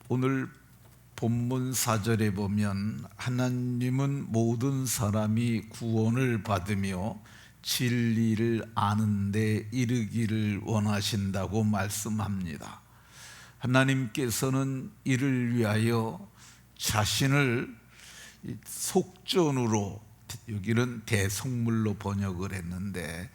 오늘 본문 4절에 보면 하나님은 모든 사람이 구원을 받으며 진리를 아는 데 이르기를 원하신다고 말씀합니다. 하나님께서는 이를 위하여 자신을 속전으로, 여기는 대속물로 번역을 했는데,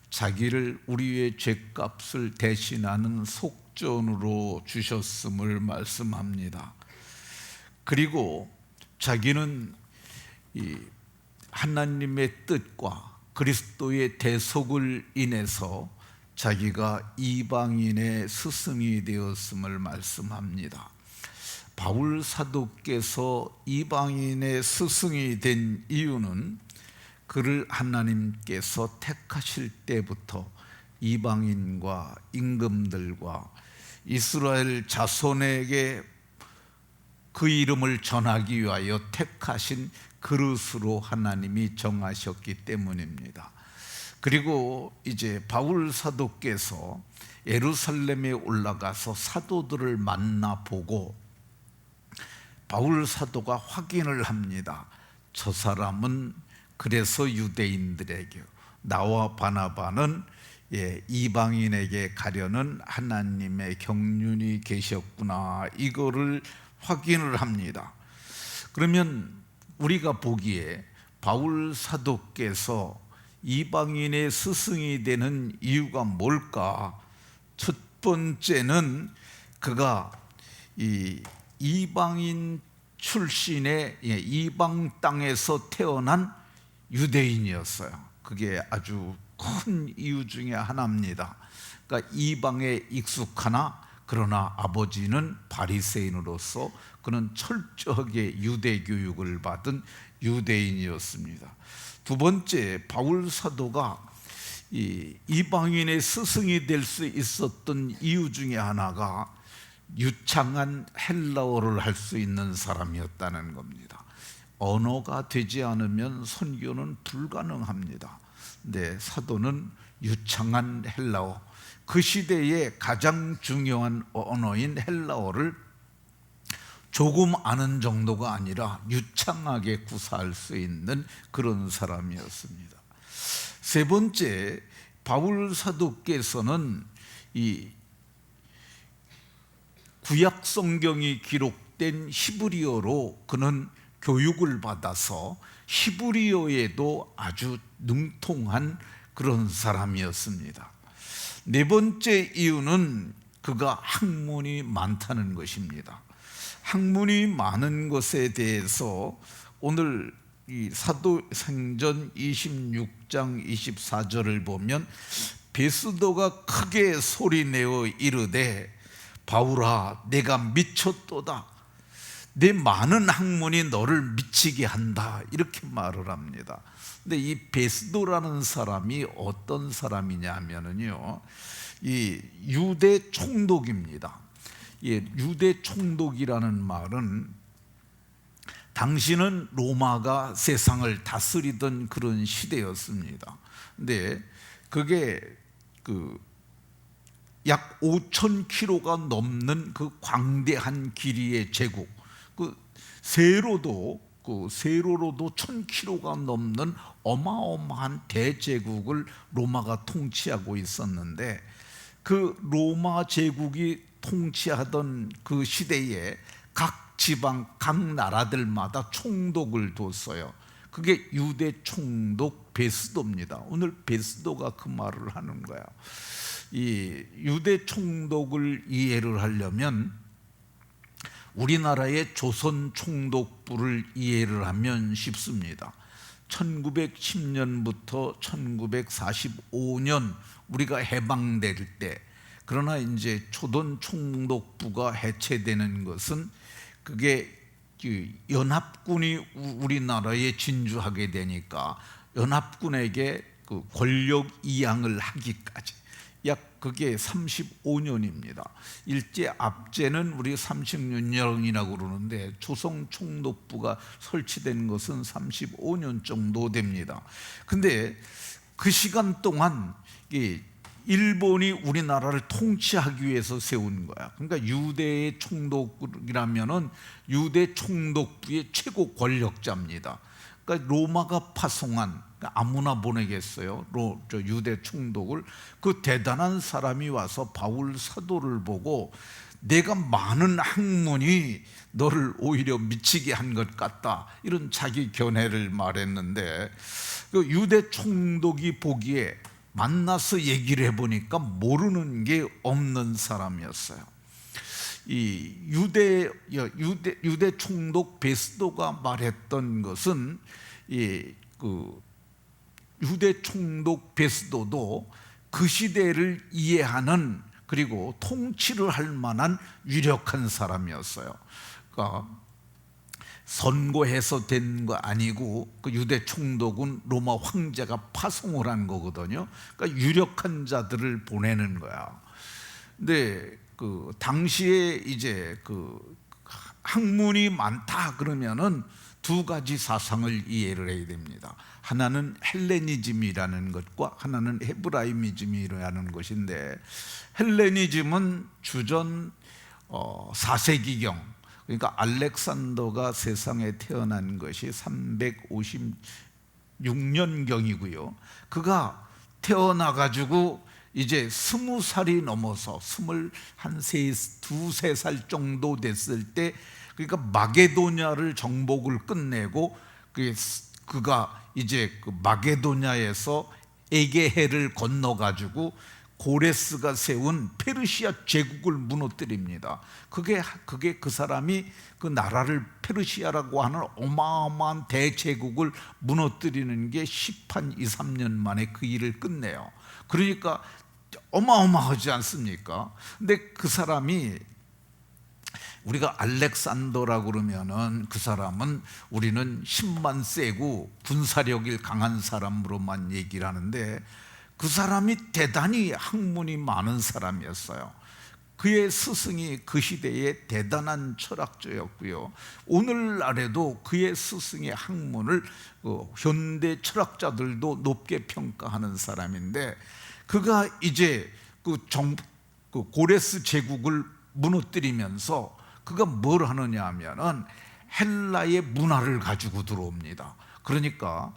자기를 우리의 죄값을 대신하는 속전으로 주셨음을 말씀합니다. 그리고 자기는 이 하나님의 뜻과 그리스도의 대속을 인해서 자기가 이방인의 스승이 되었음을 말씀합니다. 바울 사도께서 이방인의 스승이 된 이유는 그를 하나님께서 택하실 때부터 이방인과 임금들과 이스라엘 자손에게 그 이름을 전하기 위하여 택하신 그릇으로 하나님이 정하셨기 때문입니다. 그리고 이제 바울 사도께서 예루살렘에 올라가서 사도들을 만나보고 바울 사도가 확인을 합니다. 저 사람은 그래서 유대인들에게, 나와 바나바는 이방인에게 가려는 하나님의 경륜이 계셨구나, 이거를 확인을 합니다. 그러면 우리가 보기에 바울 사도께서 이방인의 스승이 되는 이유가 뭘까? 첫 번째는 그가 이방인 출신의 이방 땅에서 태어난 유대인이었어요. 그게 아주 큰 이유 중에 하나입니다. 그러니까 이방에 익숙하나 그러나 아버지는 바리새인으로서 그는 철저하게 유대 교육을 받은 유대인이었습니다. 두 번째, 바울 사도가 이방인의 스승이 될 수 있었던 이유 중에 하나가 유창한 헬라어를 할 수 있는 사람이었다는 겁니다. 언어가 되지 않으면 선교는 불가능합니다. 네, 사도는 유창한 헬라어, 그 시대의 가장 중요한 언어인 헬라어를 조금 아는 정도가 아니라 유창하게 구사할 수 있는 그런 사람이었습니다. 세 번째, 바울 사도께서는 이 구약 성경이 기록된 히브리어로 그는 교육을 받아서 히브리어에도 아주 능통한 그런 사람이었습니다. 네 번째 이유는 그가 학문이 많다는 것입니다. 학문이 많은 것에 대해서 오늘 이 사도행전 26장 24절을 보면 베스도가 크게 소리내어 이르되 바울아, 내가 미쳤도다. 내 많은 학문이 너를 미치게 한다, 이렇게 말을 합니다. 근데 이 베스도라는 사람이 어떤 사람이냐 하면은요, 이 유대 총독입니다. 유대 총독이라는 말은 당시는 로마가 세상을 다스리던 그런 시대였습니다. 근데 그게 약 5,000km가 넘는 그 광대한 길이의 제국, 세로로도 1,000km가 넘는 어마어마한 대제국을 로마가 통치하고 있었는데, 그 로마 제국이 통치하던 그 시대에 각 지방, 각 나라들마다 총독을 뒀어요. 그게 유대 총독 베스도입니다. 오늘 베스도가 그 말을 하는 거야. 이 유대 총독을 이해를 하려면 우리나라의 조선 총독부를 이해를 하면 쉽습니다. 1910년부터 1945년 우리가 해방될 때, 그러나 이제 조선 총독부가 해체되는 것은 그게 연합군이 우리나라에 진주하게 되니까 연합군에게 그 권력 이양을 하기까지 약 그게 35년입니다. 일제 압제는 우리 36년이라고 그러는데 조선 총독부가 설치된 것은 35년 정도 됩니다. 근데 그 시간 동안 일본이 우리나라를 통치하기 위해서 세운 거야. 그러니까 유대의 총독이라면은 유대 총독부의 최고 권력자입니다. 그러니까 로마가 파송한, 아무나 보내겠어요, 유대 총독을. 그 대단한 사람이 와서 바울 사도를 보고 내가 많은 학문이 너를 오히려 미치게 한 것 같다, 이런 자기 견해를 말했는데, 그 유대 총독이 보기에 만나서 얘기를 해보니까 모르는 게 없는 사람이었어요. 이 유대 총독 베스도가 말했던 것은, 유대 총독 베스도도 그 시대를 이해하는, 그리고 통치를 할 만한 유력한 사람이었어요. 그러니까 선거해서 된 거 아니고, 그 유대 총독은 로마 황제가 파송을 한 거거든요. 그러니까 유력한 자들을 보내는 거야. 근데 그 당시에 이제 그 학문이 많다 그러면은 두 가지 사상을 이해를 해야 됩니다. 하나는 헬레니즘이라는 것과 하나는 헤브라이미즘이라는 것인데, 헬레니즘은 주전 4세기경, 그러니까 알렉산더가 세상에 태어난 것이 356년경이고요. 그가 태어나가지고 이제 20살이 넘어서 두세 살 정도 됐을 때, 그러니까 마게도냐를 정복을 끝내고, 그가 이제 그 마게도냐에서 에게해를 건너가지고 고레스가 세운 페르시아 제국을 무너뜨립니다. 그게 그 사람이 그 나라를 페르시아라고 하는 어마어마한 대제국을 무너뜨리는 게 10한 2, 3년 만에 그 일을 끝내요. 그러니까 어마어마하지 않습니까? 근데 그 사람이, 우리가 알렉산더라고 그러면은 그 사람은 우리는 힘만 세고 군사력이 강한 사람으로만 얘기를 하는데, 그 사람이 대단히 학문이 많은 사람이었어요. 그의 스승이 그 시대의 대단한 철학자였고요. 오늘날에도 그의 스승의 학문을 현대 철학자들도 높게 평가하는 사람인데, 그가 이제 그 고레스 제국을 무너뜨리면서 그가 뭘 하느냐 하면은 헬라의 문화를 가지고 들어옵니다. 그러니까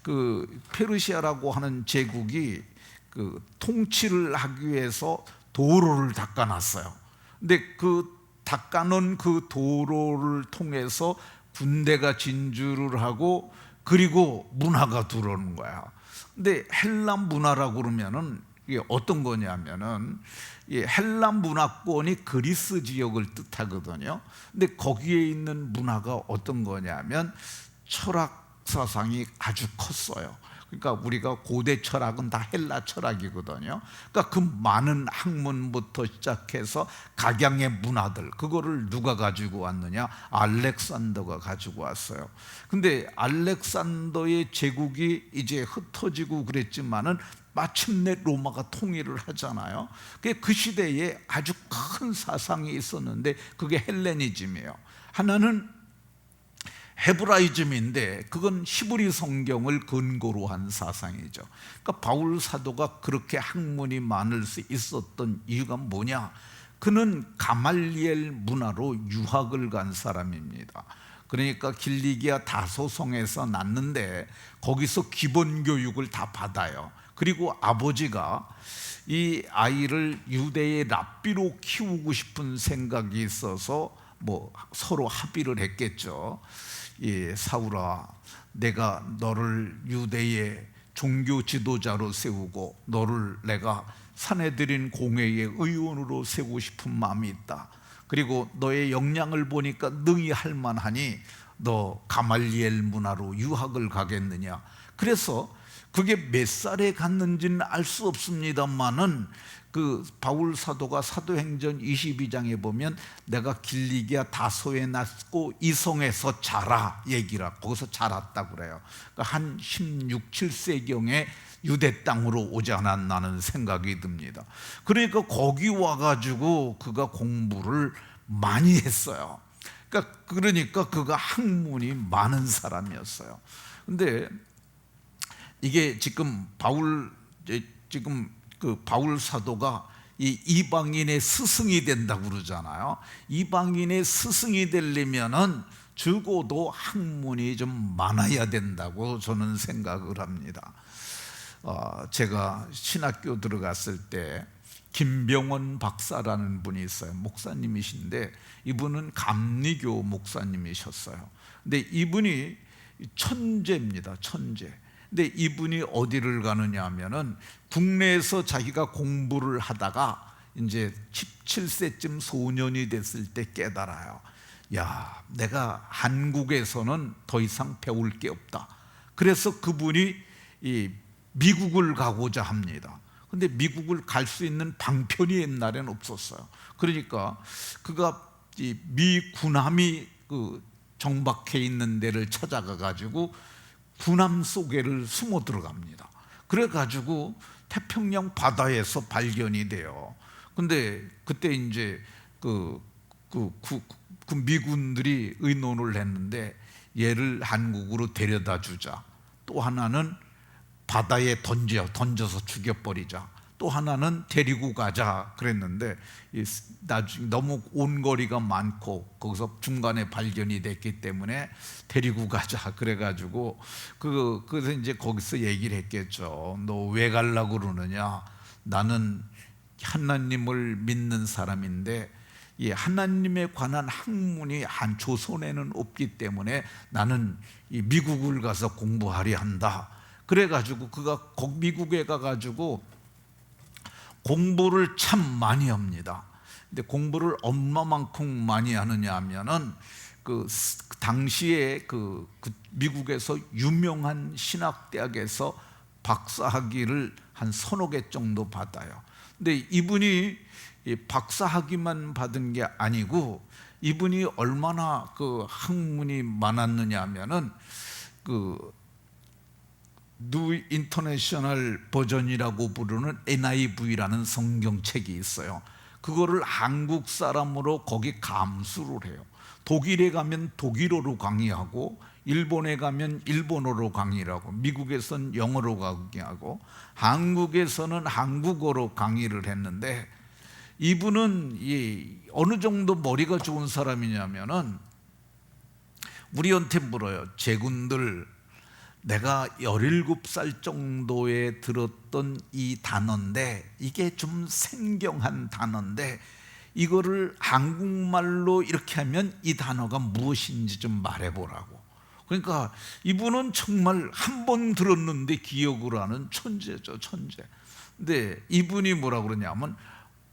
그 페르시아라고 하는 제국이 그 통치를 하기 위해서 도로를 닦아놨어요. 근데 그 닦아놓은 그 도로를 통해서 군대가 진주를 하고, 그리고 문화가 들어오는 거야. 근데 헬라 문화라고 그러면은 이게 어떤 거냐면은, 헬라 문화권이 그리스 지역을 뜻하거든요. 근데 거기에 있는 문화가 어떤 거냐면 철학 사상이 아주 컸어요. 그러니까 우리가 고대 철학은 다 헬라 철학이거든요. 그러니까 그 많은 학문부터 시작해서 각양의 문화들, 그거를 누가 가지고 왔느냐? 알렉산더가 가지고 왔어요. 근데 알렉산더의 제국이 이제 흩어지고 그랬지만은 마침내 로마가 통일을 하잖아요. 그 시대에 아주 큰 사상이 있었는데 그게 헬레니즘이에요. 하나는 헤브라이즘인데 그건 히브리 성경을 근거로 한 사상이죠. 그러니까 바울 사도가 그렇게 학문이 많을 수 있었던 이유가 뭐냐? 그는 가말리엘 문화로 유학을 간 사람입니다. 그러니까 길리기아 다소성에서 났는데 거기서 기본 교육을 다 받아요. 그리고 아버지가 이 아이를 유대의 랍비로 키우고 싶은 생각이 있어서 뭐 서로 합의를 했겠죠. 사울아, 내가 너를 유대의 종교 지도자로 세우고 너를 내가 사내들인 공회의 의원으로 세우고 싶은 마음이 있다. 그리고 너의 역량을 보니까 능히 할 만하니 너 가말리엘 문화로 유학을 가겠느냐. 그래서 그게 몇 살에 갔는지는 알 수 없습니다만은 그 바울 사도가 사도행전 22장에 보면 내가 길리기아 다소에 났고 이성에서 자라 얘기라, 거기서 자랐다고 그래요. 그러니까 한 16, 7세경에 유대 땅으로 오지 않았나는 생각이 듭니다. 그러니까 거기 와가지고 그가 공부를 많이 했어요. 그러니까 그가 학문이 많은 사람이었어요. 근데 이게 지금 바울 지금 그 바울 사도가 이 이방인의 스승이 된다고 그러잖아요. 이방인의 스승이 되려면은 적어도 학문이 좀 많아야 된다고 저는 생각을 합니다. 제가 신학교 들어갔을 때 김병원 박사라는 분이 있어요. 목사님이신데 이분은 감리교 목사님이셨어요. 근데 이분이 천재입니다. 천재. 근데 이분이 어디를 가느냐 하면은 국내에서 자기가 공부를 하다가 이제 17세쯤 소년이 됐을 때 깨달아요. 야, 내가 한국에서는 더 이상 배울 게 없다. 그래서 그분이 이 미국을 가고자 합니다. 근데 미국을 갈 수 있는 방편이 옛날에는 없었어요. 그러니까 그가 이 미 군함이 그 정박해 있는 데를 찾아가 가지고 군함 속에를 숨어 들어갑니다. 그래 가지고 태평양 바다에서 발견이 돼요. 근데 그때 이제 그 미군들이 의논을 했는데 얘를 한국으로 데려다 주자. 또 하나는 바다에 던져서 죽여버리자. 또 하나는 데리고 가자 그랬는데 나중에 너무 온거리가 많고 거기서 중간에 발견이 됐기 때문에 데리고 가자 그래가지고 그래서 이제 거기서 얘기를 했겠죠. 너 왜 가려고 그러느냐? 나는 하나님을 믿는 사람인데 이 하나님에 관한 학문이 한 조선에는 없기 때문에 나는 이 미국을 가서 공부하려 한다. 그래가지고 그가 미국에 가가지고 공부를 참 많이 합니다. 근데 공부를 얼마만큼 많이 하느냐 하면은 그 당시에 그 미국에서 유명한 신학대학에서 박사학위를 한 서너 개 정도 받아요. 근데 이분이 박사학위만 받은 게 아니고 이분이 얼마나 그 학문이 많았느냐 하면은 그 뉴 인터내셔널 버전이라고 부르는 NIV라는 성경책이 있어요. 그거를 한국 사람으로 거기 감수를 해요. 독일에 가면 독일어로 강의하고 일본에 가면 일본어로 강의를 하고 미국에서는 영어로 강의하고 한국에서는 한국어로 강의를 했는데 이분은 어느 정도 머리가 좋은 사람이냐면은 우리한테 물어요. 제군들, 내가 17살 정도에 들었던 이 단어인데 이게 좀 생경한 단어인데 이거를 한국말로 이렇게 하면 이 단어가 무엇인지 좀 말해보라고. 그러니까 이분은 정말 한 번 들었는데 기억을 하는 천재죠, 천재. 근데 이분이 뭐라 그러냐면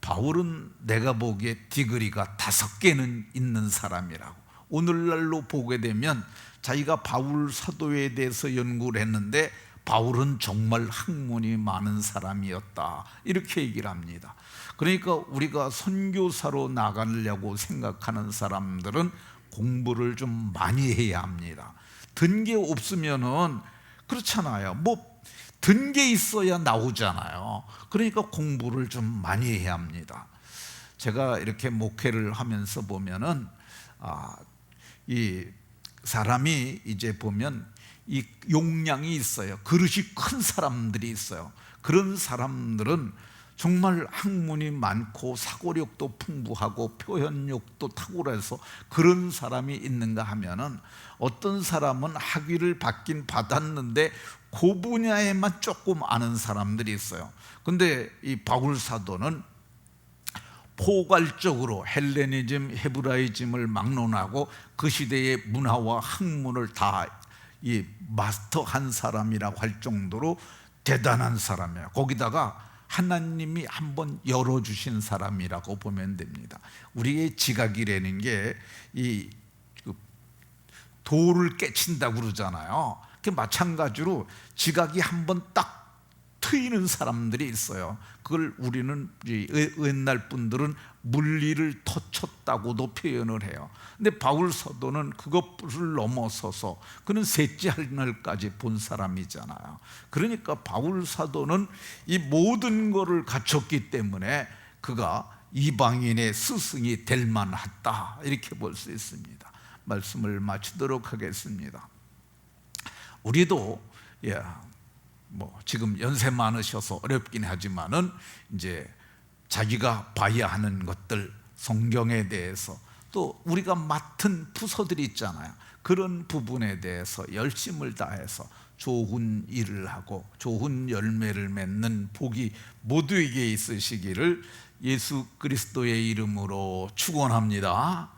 바울은 내가 보기에 디그리가 5개는 있는 사람이라고. 오늘날로 보게 되면 자기가 바울 사도에 대해서 연구를 했는데 바울은 정말 학문이 많은 사람이었다 이렇게 얘기를 합니다. 그러니까 우리가 선교사로 나가려고 생각하는 사람들은 공부를 좀 많이 해야 합니다. 든 게 없으면은 그렇잖아요. 뭐 든 게 있어야 나오잖아요. 그러니까 공부를 좀 많이 해야 합니다. 제가 이렇게 목회를 하면서 보면은 이 사람이 이제 보면 이 용량이 있어요. 그릇이 큰 사람들이 있어요. 그런 사람들은 정말 학문이 많고 사고력도 풍부하고 표현력도 탁월해서 그런 사람이 있는가 하면은 어떤 사람은 학위를 받긴 받았는데 그 분야에만 조금 아는 사람들이 있어요. 근데 이 바울 사도는 포괄적으로 헬레니즘, 헤브라이즘을 막론하고 그 시대의 문화와 학문을 다 마스터한 사람이라고 할 정도로 대단한 사람이에요. 거기다가 하나님이 한번 열어주신 사람이라고 보면 됩니다. 우리의 지각이라는 게 이 돌을 깨친다고 그러잖아요. 그 마찬가지로 지각이 한번 딱 트이는 사람들이 있어요. 그걸 우리는 옛날 분들은 물리를 터쳤다고도 표현을 해요. 근데 바울 사도는 그것을 넘어서서 그는 셋째 하늘까지 본 사람이잖아요. 그러니까 바울 사도는 이 모든 것을 갖췄기 때문에 그가 이방인의 스승이 될 만하다 이렇게 볼 수 있습니다. 말씀을 마치도록 하겠습니다. 우리도 뭐 지금 연세 많으셔서 어렵긴 하지만은 이제 자기가 봐야 하는 것들, 성경에 대해서, 또 우리가 맡은 부서들이 있잖아요. 그런 부분에 대해서 열심을 다해서 좋은 일을 하고 좋은 열매를 맺는 복이 모두에게 있으시기를 예수 그리스도의 이름으로 축원합니다.